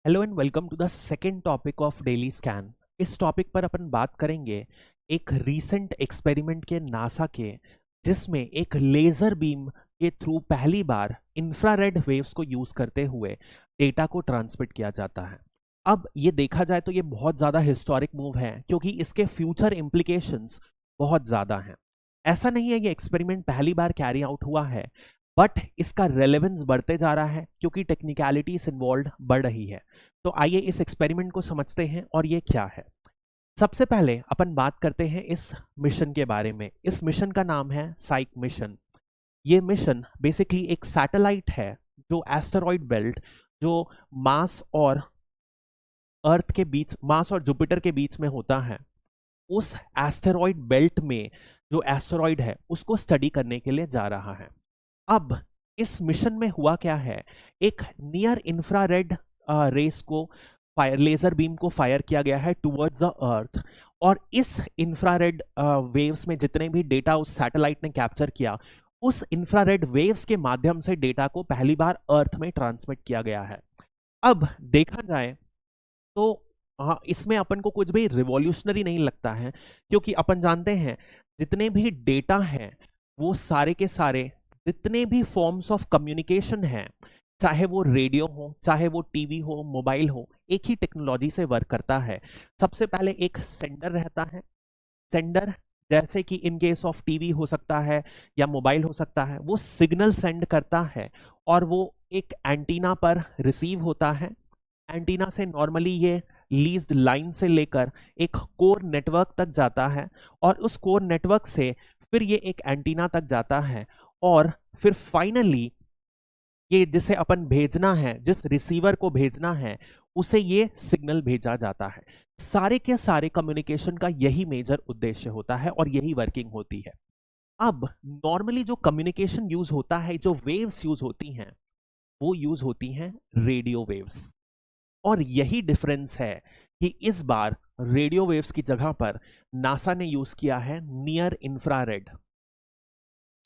Hello and welcome to the second topic of daily scan. इस topic पर अपन बात करेंगे एक रीसेंट एक्सपेरिमेंट के नासा के, जिसमें एक लेजर बीम के थ्रू पहली बार इंफ्रारेड वेव्स को यूज करते हुए डेटा को ट्रांसमिट किया जाता है। अब ये देखा जाए तो ये बहुत ज़्यादा हिस्टोरिक मूव है, क्योंकि इसके फ्यूचर इम्प्लीकेशंस बहुत ज़्यादा हैं। ऐसा नहीं है ये एक्सपेरिमेंट पहली बार कैरी आउट हुआ है, बट इसका रेलेवेंस बढ़ते जा रहा है क्योंकि टेक्निकलिटीज इन्वॉल्व बढ़ रही है। तो आइए इस एक्सपेरिमेंट को समझते हैं और ये क्या है। सबसे पहले अपन बात करते हैं इस मिशन के बारे में। इस मिशन का नाम है साइक मिशन। ये मिशन बेसिकली एक सैटेलाइट है जो एस्टेरॉइड बेल्ट, जो मार्स और अर्थ के बीच, मार्स और जुपिटर के बीच में होता है, उस एस्टेरॉइड बेल्ट में जो एस्टेरॉइड है उसको स्टडी करने के लिए जा रहा है। अब इस मिशन में हुआ क्या है, एक नियर इंफ्रारेड रेस को फायर, लेजर बीम को फायर किया गया है टुवर्ड्स द अर्थ, और इस इंफ्रारेड वेव्स में जितने भी डेटा उस सैटेलाइट ने कैप्चर किया, उस इंफ्रारेड वेव्स के माध्यम से डेटा को पहली बार अर्थ में ट्रांसमिट किया गया है। अब देखा जाए तो हाँ, इसमें अपन को कुछ भी रिवॉल्यूशनरी नहीं लगता है, क्योंकि अपन जानते हैं जितने भी डेटा हैं वो सारे के सारे, जितने भी फॉर्म्स ऑफ कम्युनिकेशन हैं, चाहे वो रेडियो हो, चाहे वो टीवी हो, मोबाइल हो, एक ही टेक्नोलॉजी से वर्क करता है। सबसे पहले एक सेंडर रहता है। सेंडर जैसे कि इन केस ऑफ टीवी हो सकता है या मोबाइल हो सकता है, वो सिग्नल सेंड करता है और वो एक एंटीना पर रिसीव होता है। एंटीना से नॉर्मली ये लीज्ड लाइन से लेकर एक कोर नेटवर्क तक जाता है, और उस कोर नेटवर्क से फिर ये एक एंटीना तक जाता है, और फिर फाइनली ये जिसे अपन भेजना है, जिस रिसीवर को भेजना है, उसे ये सिग्नल भेजा जाता है। सारे के सारे कम्युनिकेशन का यही मेजर उद्देश्य होता है और यही वर्किंग होती है। अब नॉर्मली जो कम्युनिकेशन यूज होता है, जो वेव्स यूज होती हैं, वो यूज होती हैं रेडियो वेव्स। और यही डिफरेंस है कि इस बार रेडियो वेव्स की जगह पर नासा ने यूज किया है नियर इंफ्रारेड।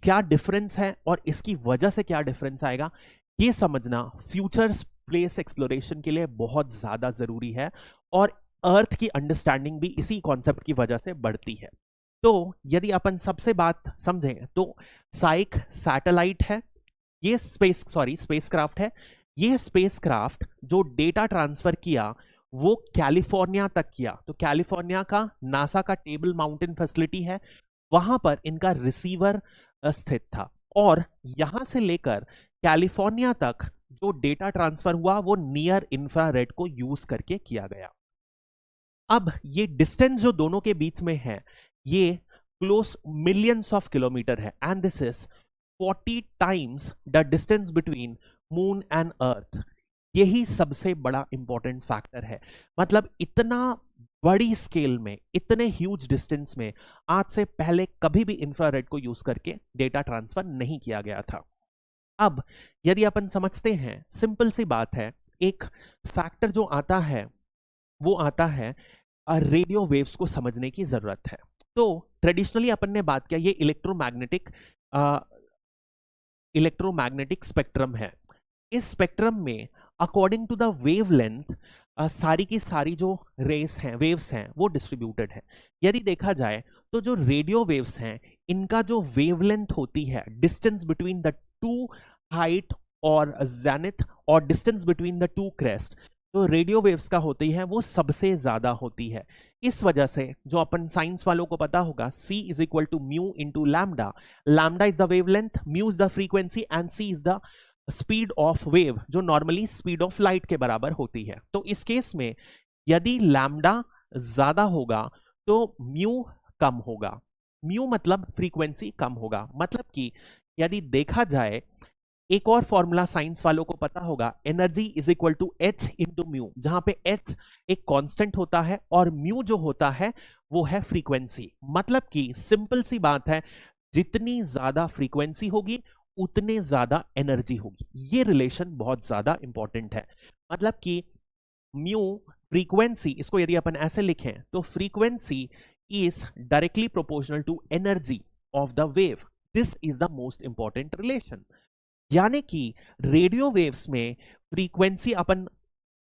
क्या डिफरेंस है और इसकी वजह से क्या डिफरेंस आएगा, ये समझना फ्यूचर स्पेस एक्सप्लोरेशन के लिए बहुत ज्यादा जरूरी है, और अर्थ की अंडरस्टैंडिंग भी इसी कॉन्सेप्ट की वजह से बढ़ती है। तो यदि अपन सबसे बात समझें तो साइक सैटेलाइट है, ये स्पेसक्राफ्ट है। ये स्पेसक्राफ्ट जो डेटा ट्रांसफर किया वो कैलिफोर्निया तक किया। तो कैलिफोर्निया का नासा का टेबल माउंटेन फैसिलिटी है, वहां पर इनका रिसीवर स्थित था, और यहां से लेकर कैलिफोर्निया तक जो डेटा ट्रांसफर हुआ वो नियर इंफ्रारेड को यूज करके किया गया। अब ये डिस्टेंस जो दोनों के बीच में है, ये क्लोज मिलियंस ऑफ किलोमीटर है, and this is 40 times the distance between moon and earth. यही सबसे बड़ा इंपॉर्टेंट फैक्टर है। मतलब इतना बड़ी स्केल में, इतने ह्यूज डिस्टेंस में आज से पहले कभी भी इंफ्रारेड को यूज करके डेटा ट्रांसफर नहीं किया गया था। अब यदि अपन समझते हैं, सिंपल सी बात है, एक फैक्टर जो आता है वो आता है रेडियो वेव्स को समझने की जरूरत है। तो ट्रेडिशनली अपन ने बात किया, ये इलेक्ट्रोमैग्नेटिक स्पेक्ट्रम है। इस स्पेक्ट्रम में अकॉर्डिंग टू द वेवलेंथ सारी की सारी जो वेव्स हैं वो डिस्ट्रीब्यूटेड है। यदि देखा जाए तो जो रेडियो वेव्स हैं, इनका जो वेवलेंथ होती है, distance between the two height और जेनिथ, और distance between the two crest, तो रेडियो वेव्स का होती है वो सबसे ज्यादा होती है। इस वजह से जो अपन साइंस वालों को पता होगा, C is equal to mu into lambda. Lambda is the wavelength, mu is the frequency, and C is the speed of wave, जो नॉर्मली स्पीड ऑफ लाइट के बराबर होती है। तो इस केस में यदि लैम्डा ज्यादा होगा तो म्यू कम होगा। म्यू मतलब फ्रीक्वेंसी कम होगा। मतलब कि यदि देखा जाए, एक और फॉर्मूला साइंस वालों को पता होगा, energy is equal to H into mu, जहां पे एच एक कांस्टेंट होता है और म्यू जो होता है वो है फ्रीक्वेंसी। मतलब कि सिंपल सी बात है, जितनी ज्यादा फ्रीक्वेंसी होगी उतने ज्यादा एनर्जी होगी। ये रिलेशन बहुत ज्यादा इंपॉर्टेंट है। मतलब कि म्यू फ्रीक्वेंसी, इसको यदि अपन ऐसे लिखें तो frequency is directly proportional to energy of the wave. This is the most important relation. यानी कि रेडियो वेव्स में फ्रीक्वेंसी अपन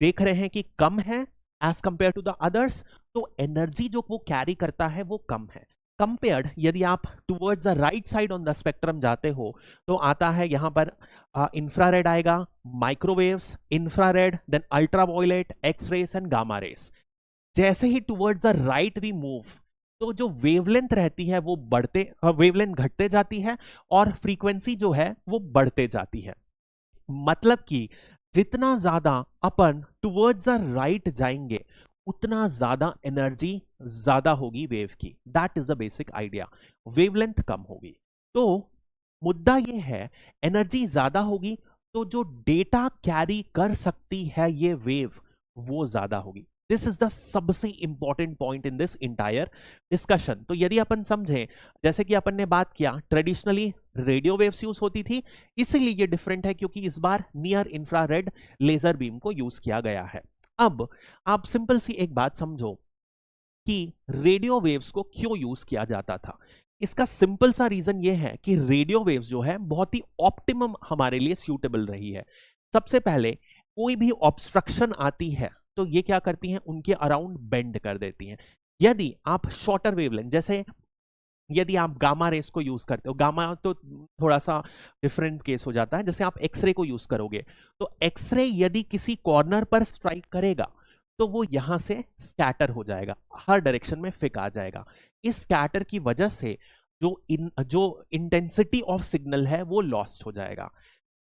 देख रहे हैं कि कम है as compared to the others, तो एनर्जी जो वो कैरी करता है वो कम है। कंपेयर्ड यदि आप towards the right side on the spectrum जाते हो तो आता है यहां पर इंफ्रारेड आएगा, microwaves, infrared, then ultraviolet, x rays and gamma rays. जैसे ही towards the right we move, तो जो वेवलेंथ रहती है वो वेवलेंथ घटते जाती है और फ्रीक्वेंसी जो है वो बढ़ते जाती है। मतलब कि जितना ज्यादा अपन टुवर्ड्स द राइट जाएंगे उतना ज्यादा एनर्जी ज्यादा होगी वेव की। That is the basic idea. Wavelength कम होगी तो मुद्दा ये है एनर्जी ज्यादा होगी तो जो डेटा कैरी कर सकती है ये वेव वो ज्यादा होगी। दिस इज द सबसे important point in this entire discussion. तो यदि अपन समझें, जैसे कि अपन ने बात किया ट्रेडिशनली रेडियो वेव्स यूज होती थी, इसीलिए ये डिफरेंट है क्योंकि इस बार नियर इंफ्रारेड लेजर बीम को यूज किया गया है। अब आप सिंपल सी एक बात समझो कि रेडियो वेव्स को क्यों यूज किया जाता था। इसका सिंपल सा रीजन ये है कि रेडियो वेव्स जो है बहुत ही ऑप्टिमम हमारे लिए सूटेबल रही है। सबसे पहले कोई भी ऑब्स्ट्रक्शन आती है तो ये क्या करती हैं, उनके अराउंड बेंड कर देती हैं। यदि आप शॉर्टर वेवलेंथ, जैसे यदि आप गामा रेस को यूज करते हो, गामा तो थोड़ा सा डिफरेंट केस हो जाता है, जैसे आप एक्सरे को यूज करोगे तो एक्सरे यदि किसी कॉर्नर पर स्ट्राइक करेगा तो वो यहां से स्कैटर हो जाएगा, हर डायरेक्शन में फिक आ जाएगा। इस स्कैटर की वजह से जो इंटेंसिटी ऑफ सिग्नल है वो लॉस्ट हो जाएगा।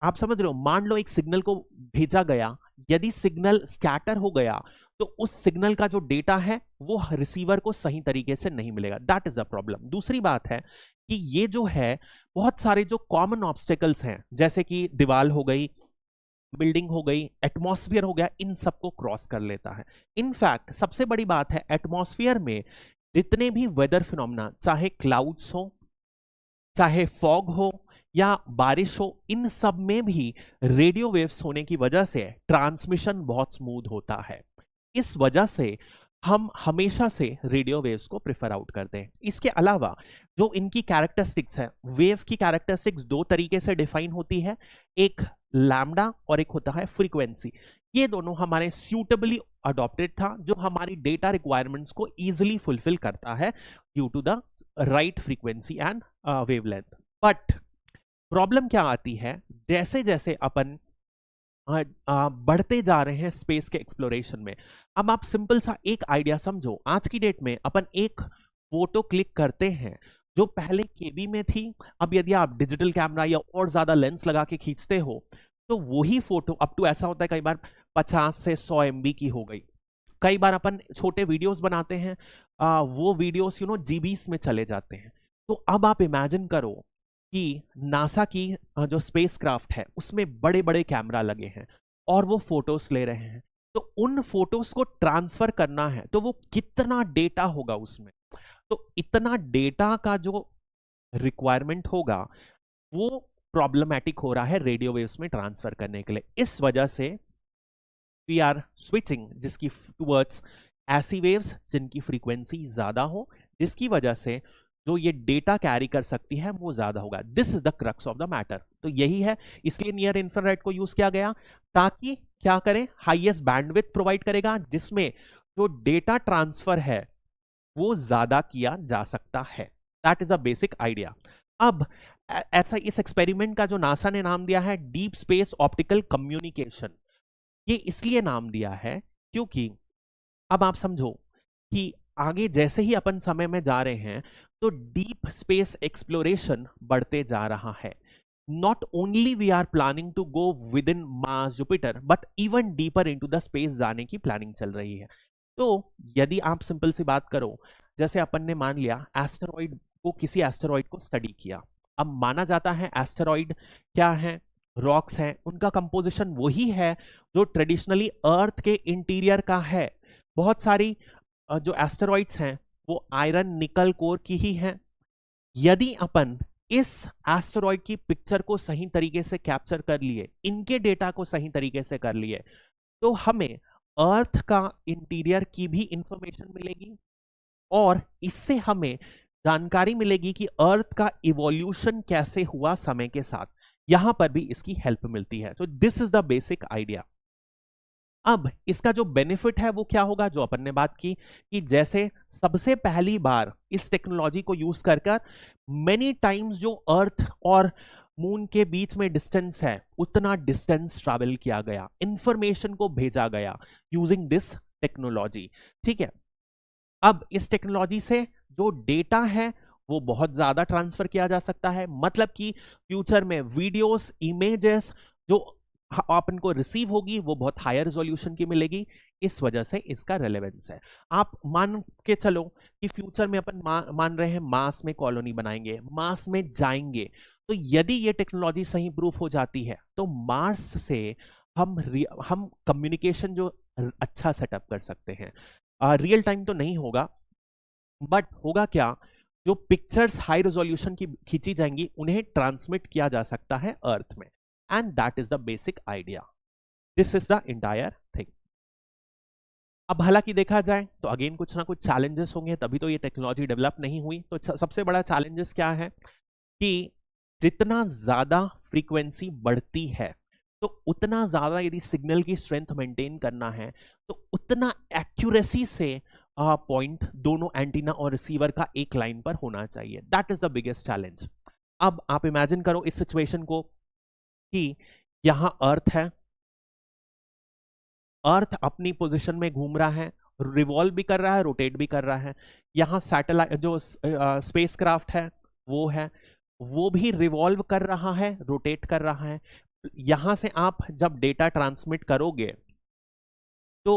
आप समझ रहे हो, मान लो एक सिग्नल को भेजा गया, यदि सिग्नल स्कैटर हो गया तो उस सिग्नल का जो डेटा है वो रिसीवर को सही तरीके से नहीं मिलेगा। That is a problem. दूसरी बात है कि ये जो है बहुत सारे जो कॉमन ऑब्स्टेकल्स हैं, जैसे कि दीवार हो गई, बिल्डिंग हो गई, एटमॉस्फेयर हो गया, इन सबको क्रॉस कर लेता है। इनफैक्ट सबसे बड़ी बात है, एटमॉस्फेयर में जितने भी वेदर फिनोमेना, चाहे क्लाउड्स हो, चाहे फॉग हो या बारिश हो, इन सब में भी रेडियो वेव्स होने की वजह से ट्रांसमिशन बहुत स्मूथ होता है। इस वजह से हम हमेशा से रेडियो वेव्स को प्रेफर आउट करते हैं। इसके अलावा जो इनकी कैरेक्टरिस्टिक्स है, वेव की कैरेक्टरिस्टिक्स दो तरीके से डिफाइन होती है, एक लैम्डा और एक होता है फ्रीक्वेंसी। ये दोनों हमारे सूटेबली अडॉप्टेड था, जो हमारी डेटा रिक्वायरमेंट्स को इजीली फुलफिल करता है due to the right frequency and wavelength. But problem क्या आती है, जैसे जैसे अपन बढ़ते जा रहे हैं स्पेस के एक्सप्लोरेशन में। अब आप सिंपल सा एक आइडिया समझो, आज की डेट में अपन एक फोटो क्लिक करते हैं जो पहले केबी में थी, अब यदि आप डिजिटल कैमरा या और ज्यादा लेंस लगा के खींचते हो तो वही फोटो अप टू ऐसा होता है कई बार 50 से 100 MB की हो गई। कई बार अपन छोटे वीडियोस बनाते हैं, वो वीडियोस जीबीस में चले जाते हैं। तो अब आप इमेजिन करो कि नासा की जो स्पेसक्राफ्ट है उसमें बड़े बड़े कैमरा लगे हैं और वो फोटोस ले रहे हैं, तो उन फोटोस को ट्रांसफर करना है तो वो कितना डेटा होगा उसमें। तो इतना डेटा का जो रिक्वायरमेंट होगा वो प्रॉब्लमैटिक हो रहा है रेडियो वेव्स में ट्रांसफर करने के लिए। इस वजह से वी आर स्विचिंग जिसकी टूवर्ड्स ऐसी वेव्स जिनकी फ्रीक्वेंसी ज्यादा हो, जिसकी वजह से जो ये डेटा कैरी कर सकती है वो ज्यादा होगा। This is the crux of the matter. तो यही है, इसलिए नियर इंफ्रारेड को यूज किया गया ताकि क्या करें, हाईएस्ट बैंडविड्थ प्रोवाइड करेगा जिसमें जो डेटा ट्रांसफर है वो ज्यादा किया जा सकता है। That is a basic idea. अब ऐसा इस एक्सपेरिमेंट का जो नासा ने नाम दिया है डीप स्पेस ऑप्टिकल कम्युनिकेशन, ये इसलिए नाम दिया है क्योंकि अब आप समझो कि आगे जैसे ही अपन समय में जा रहे हैं तो डीप स्पेस एक्सप्लोरेशन बढ़ते जा रहा है। Not only we are planning to go with in Mars, Jupiter, but even deeper into the space जाने की प्लानिंग चल रही है। तो यदि आप सिंपल सी बात करो, जैसे अपन ने मान लिया एस्टेरॉइड को, किसी एस्टेरॉइड को स्टडी किया, अब माना जाता है एस्टेरॉइड क्या है, रॉक्स हैं, उनका कंपोजिशन वही है जो ट्रेडिशनली अर्थ के इंटीरियर का है। बहुत सारी जो एस्टेरॉइड्स हैं वो आयरन निकल कोर की ही हैं। यदि अपन इस एस्टेरॉइड की पिक्चर को सही तरीके से कैप्चर कर लिए, इनके डेटा को सही तरीके से कर लिए, तो हमें अर्थ का इंटीरियर की भी इंफॉर्मेशन मिलेगी और इससे हमें जानकारी मिलेगी कि अर्थ का इवोल्यूशन कैसे हुआ समय के साथ। यहां पर भी इसकी हेल्प मिलती है। तो this is the basic idea. अब इसका जो बेनिफिट है वो क्या होगा, जो अपन ने बात की कि जैसे सबसे पहली बार इस टेक्नोलॉजी को यूज कर कर मेनी टाइम्स जो अर्थ और मून के बीच में डिस्टेंस है उतना डिस्टेंस ट्रैवल किया गया, इंफॉर्मेशन को भेजा गया यूजिंग दिस टेक्नोलॉजी। ठीक है, अब इस टेक्नोलॉजी से जो डेटा है वो बहुत ज्यादा ट्रांसफर किया जा सकता है, मतलब कि फ्यूचर में वीडियोस, इमेजेस जो अपन को रिसीव होगी वो बहुत हायर रेजोल्यूशन की मिलेगी। इस वजह से इसका रेलेवेंस है। आप मान के चलो कि फ्यूचर में अपन मान रहे हैं मार्स में कॉलोनी बनाएंगे, मार्स में जाएंगे, तो यदि ये टेक्नोलॉजी सही प्रूफ हो जाती है तो मार्स से हम कम्युनिकेशन जो अच्छा सेटअप कर सकते हैं। रियल टाइम तो नहीं होगा, बट होगा क्या, जो पिक्चर्स हाई रेजोल्यूशन की खींची जाएंगी उन्हें ट्रांसमिट किया जा सकता है अर्थ में, and that is the basic idea. This is the entire thing. अब हालांकि देखा जाए तो अगेन कुछ ना कुछ चैलेंजेस होंगे, तभी तो ये टेक्नोलॉजी डेवलप नहीं हुई। तो सबसे बड़ा चैलेंजेस क्या है कि जितना ज्यादा फ्रीक्वेंसी बढ़ती है तो उतना ज्यादा यदि सिग्नल की स्ट्रेंथ मेंटेन करना है तो उतना एक्यूरेसी से पॉइंट दोनों एंटीना और रिसीवर का एक लाइन पर होना चाहिए। That is the biggest challenge. अब आप इमेजिन करो इस सिचुएशन को कि यहां अर्थ है, अर्थ अपनी पोजीशन में घूम रहा है, रिवॉल्व भी कर रहा है, रोटेट भी कर रहा है। यहां सैटेलाइट जो स्पेसक्राफ्ट है वो है, वो भी रिवॉल्व कर रहा है, रोटेट कर रहा है। यहां से आप जब डेटा ट्रांसमिट करोगे तो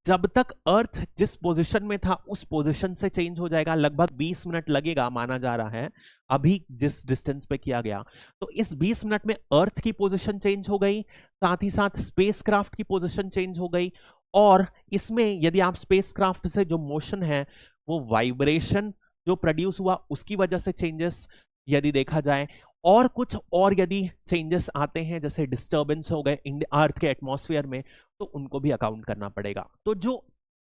जब तक अर्थ जिस पोजीशन में था उस पोजीशन से चेंज हो जाएगा, लगभग 20 मिनट लगेगा माना जा रहा है अभी जिस डिस्टेंस पे किया गया। तो इस 20 मिनट में अर्थ की पोजीशन चेंज हो गई, साथ ही साथ स्पेसक्राफ्ट की पोजीशन चेंज हो गई, और इसमें यदि आप स्पेसक्राफ्ट से जो मोशन है वो वाइब्रेशन जो प्रोड्यूस हुआ उसकी वजह से चेंजेस यदि देखा जाए, और कुछ और यदि चेंजेस आते हैं जैसे डिस्टर्बेंस हो गए अर्थ के एटमॉस्फेयर में तो उनको भी अकाउंट करना पड़ेगा। तो जो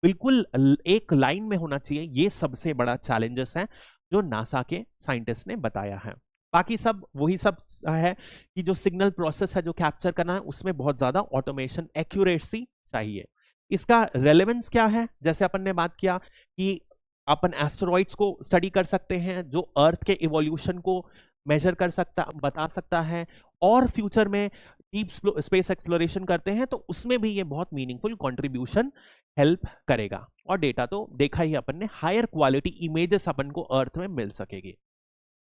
बिल्कुल एक लाइन में होना चाहिए, ये सबसे बड़ा चैलेंजेस है जो नासा के साइंटिस्ट ने बताया है। बाकी सब वही सब है कि जो सिग्नल प्रोसेस है जो कैप्चर करना है उसमें बहुत ज्यादा ऑटोमेशन, एक्यूरेसी चाहिए। इसका रेलेवेंस क्या है, जैसे अपन ने बात किया कि अपन एस्टेरॉइड्स को स्टडी कर सकते हैं जो अर्थ के इवोल्यूशन को मेजर कर सकता, बता सकता है, और फ्यूचर में डीप स्पेस एक्सप्लोरेशन करते हैं तो उसमें भी ये बहुत मीनिंगफुल कंट्रीब्यूशन हेल्प करेगा। और डेटा तो देखा ही अपन ने, हायर क्वालिटी इमेजेस अपन को अर्थ में मिल सकेगी।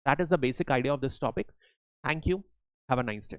That is the basic idea of this topic. Thank you, have a nice day.